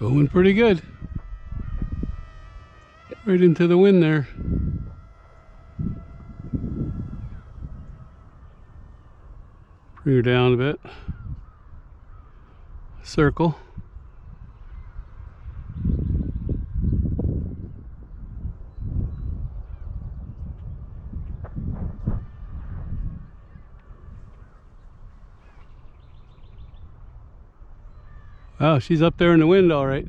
Going pretty good. Right into the wind there. Bring her down a bit. Circle. Wow, she's up there in the wind all right.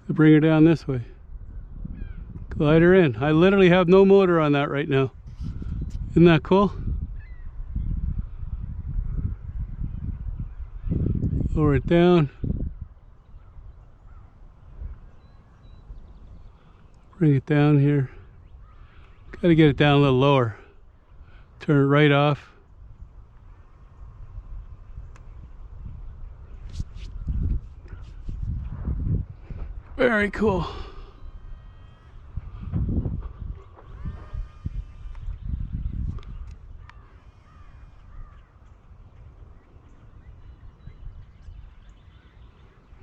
To bring her down this way. Glide her in. I literally have no motor on that right now. Isn't that cool? Lower it down. Bring it down here. Got to get it down a little lower. Turn it right off. Very cool.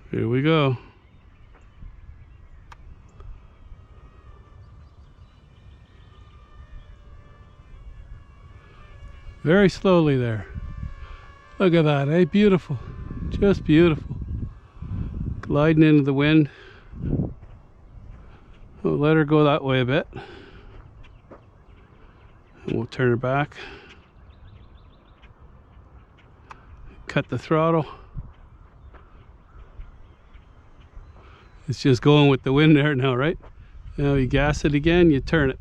Here we go. Very slowly there. Look at that, eh? Beautiful. Just beautiful. Gliding into the wind. We'll let her go that way a bit. And we'll turn her back. Cut the throttle. It's just going with the wind there now, right? Now you gas it again, you turn it.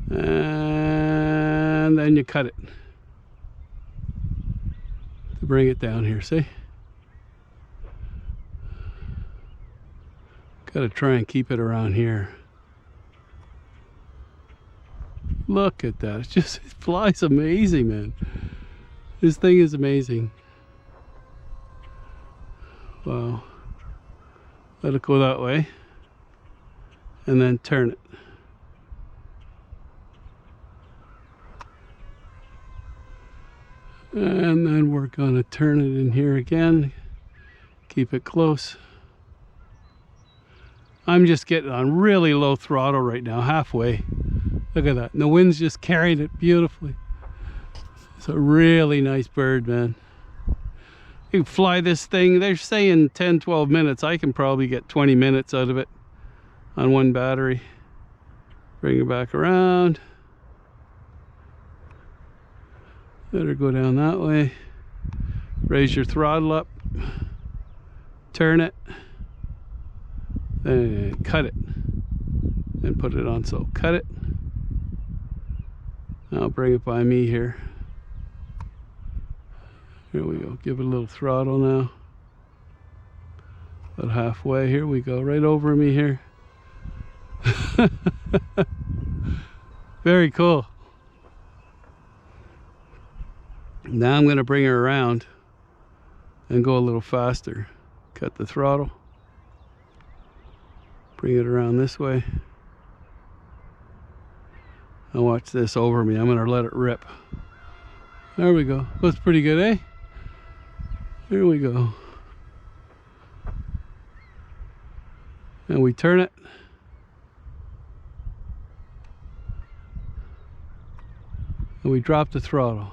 And then you cut it. To bring it down here, see? Gotta try and keep it around here. Look at that, it flies amazing, man. This thing is amazing. Wow. Let it go that way. And then turn it. And then we're gonna turn it in here again. Keep it close. I'm just getting on really low throttle right now, halfway. Look at that. And the wind's just carrying it beautifully. It's a really nice bird, man. You can fly this thing, they're saying 10-12 minutes. I can probably get 20 minutes out of it on one battery. Bring it back around. Let her go down that way. Raise your throttle up. Turn it. Then cut it. And put it on so. Cut it. Now bring it by me here. Here we go. Give it a little throttle now. About halfway. Here we go. Right over me here. Very cool. Now I'm going to bring her around and go a little faster. Cut the throttle. Bring it around this way. Now watch this over me. I'm going to let it rip. There we go. Looks pretty good, eh? Here we go. And we turn it. And we drop the throttle.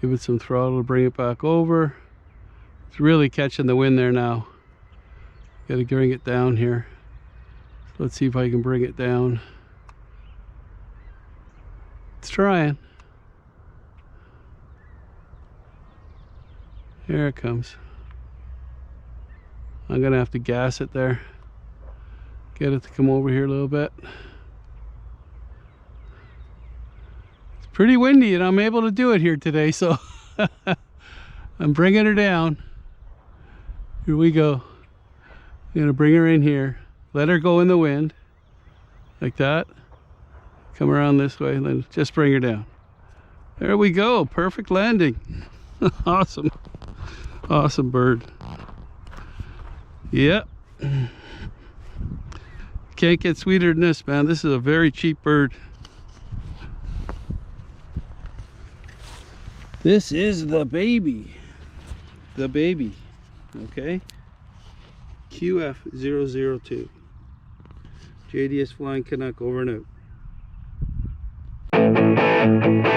Give it some throttle to bring it back over. It's really catching the wind there now. Got to bring it down here. So let's see if I can bring it down. It's trying. Here it comes. I'm gonna have to gas it there. Get it to come over here a little bit. It's pretty windy and I'm able to do it here today, so I'm bringing her down. Here we go. I'm gonna bring her in here. Let her go in the wind. Like that. Come around this way and then just bring her down. There we go. Perfect landing. Awesome. Awesome bird. Yep. can't get sweeter than this, man. This is a very cheap bird. This is the baby. The baby. Okay. QF-002. JDS Flying Canuck over and out.